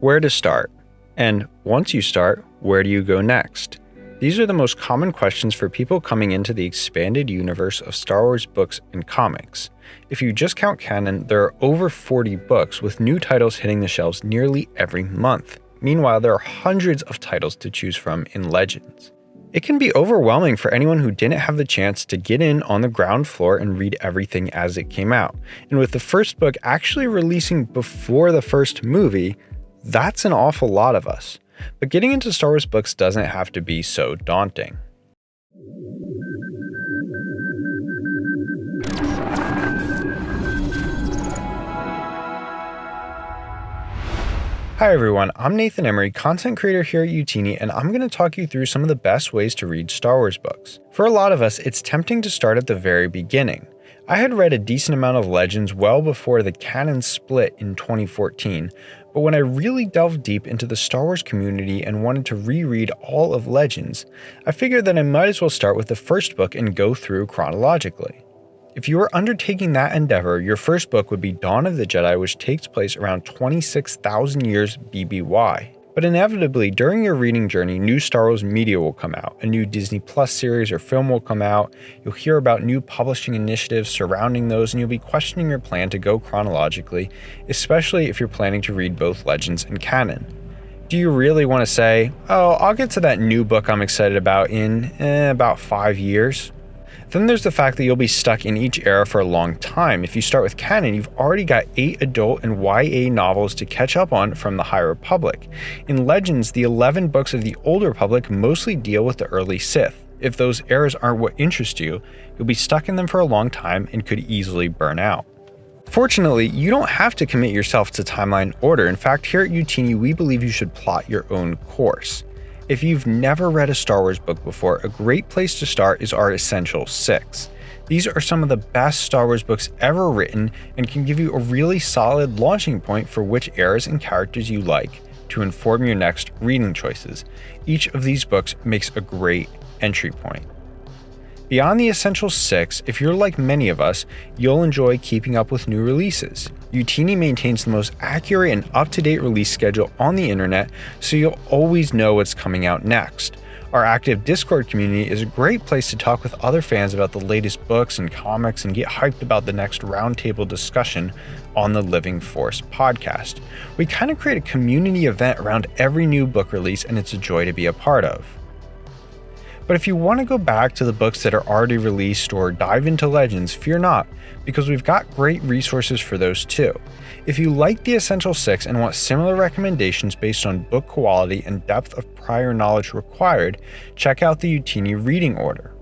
where to start, and once you start, where do you go next? These are the most common questions for people coming into the expanded universe of Star Wars books and comics. If you just count canon, there are over 40 books with new titles hitting the shelves nearly every month. Meanwhile, there are hundreds of titles to choose from in Legends. It can be overwhelming for anyone who didn't have the chance to get in on the ground floor and read everything as it came out. And with the first book actually releasing before the first movie, that's an awful lot of us. But getting into Star Wars books doesn't have to be so daunting. Hi everyone, I'm Nathan Emery, content creator here at Utini, and I'm going to talk you through some of the best ways to read Star Wars books. For a lot of us, it's tempting to start at the very beginning. I had read a decent amount of Legends well before the canon split in 2014, but when I really delved deep into the Star Wars community and wanted to reread all of Legends, I figured that I might as well start with the first book and go through chronologically. If you are undertaking that endeavor, your first book would be Dawn of the Jedi, which takes place around 26,000 years BBY. But inevitably, during your reading journey, new Star Wars media will come out. A new Disney Plus series or film will come out. You'll hear about new publishing initiatives surrounding those, and you'll be questioning your plan to go chronologically, especially if you're planning to read both Legends and canon. Do you really want to say, oh, I'll get to that new book I'm excited about in about 5 years? Then there's the fact that you'll be stuck in each era for a long time. If you start with canon, you've already got 8 adult and YA novels to catch up on from the High Republic. In Legends, the 11 books of the Old Republic mostly deal with the early Sith. If those eras aren't what interests you, you'll be stuck in them for a long time and could easily burn out. Fortunately, you don't have to commit yourself to timeline order. In fact, here at Utini, we believe you should plot your own course. If you've never read a Star Wars book before, a great place to start is our Essential 6. These are some of the best Star Wars books ever written and can give you a really solid launching point for which eras and characters you like to inform your next reading choices. Each of these books makes a great entry point. Beyond the Essential 6, if you're like many of us, you'll enjoy keeping up with new releases. Utini maintains the most accurate and up-to-date release schedule on the internet, so you'll always know what's coming out next. Our active Discord community is a great place to talk with other fans about the latest books and comics and get hyped about the next roundtable discussion on the Living Force podcast. We kind of create a community event around every new book release, and it's a joy to be a part of. But if you want to go back to the books that are already released or dive into Legends, fear not, because we've got great resources for those too. If you like the Essential 6 and want similar recommendations based on book quality and depth of prior knowledge required, check out the Utini reading order.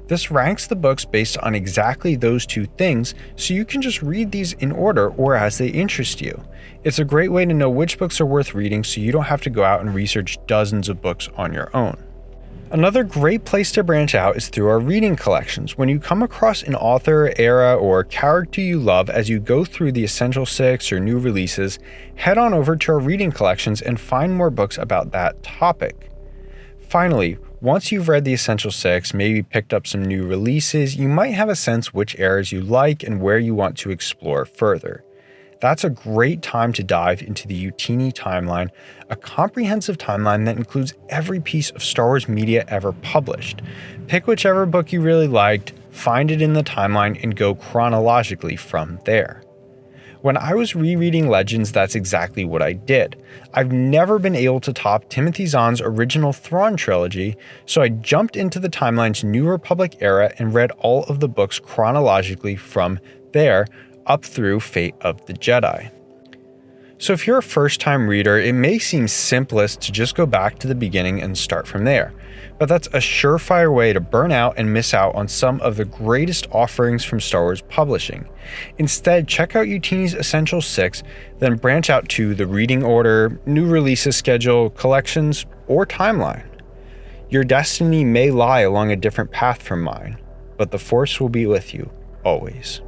This ranks the books based on exactly those two things, so you can just read these in order or as they interest you. It's a great way to know which books are worth reading so you don't have to go out and research dozens of books on your own. Another great place to branch out is through our reading collections. When you come across an author, era, or character you love as you go through the Essential 6 or new releases, head on over to our reading collections and find more books about that topic. Finally, once you've read the Essential 6, maybe picked up some new releases, you might have a sense which eras you like and where you want to explore further. That's a great time to dive into the Utini timeline, a comprehensive timeline that includes every piece of Star Wars media ever published. Pick whichever book you really liked, find it in the timeline, and go chronologically from there. When I was rereading Legends, that's exactly what I did. I've never been able to top Timothy Zahn's original Thrawn trilogy, so I jumped into the timeline's New Republic era and read all of the books chronologically from there, up through Fate of the Jedi. So if you're a first-time reader, it may seem simplest to just go back to the beginning and start from there. But that's a surefire way to burn out and miss out on some of the greatest offerings from Star Wars publishing. Instead, check out Utini's Essential 6, then branch out to the reading order, new releases schedule, collections, or timeline. Your destiny may lie along a different path from mine, but the Force will be with you, always.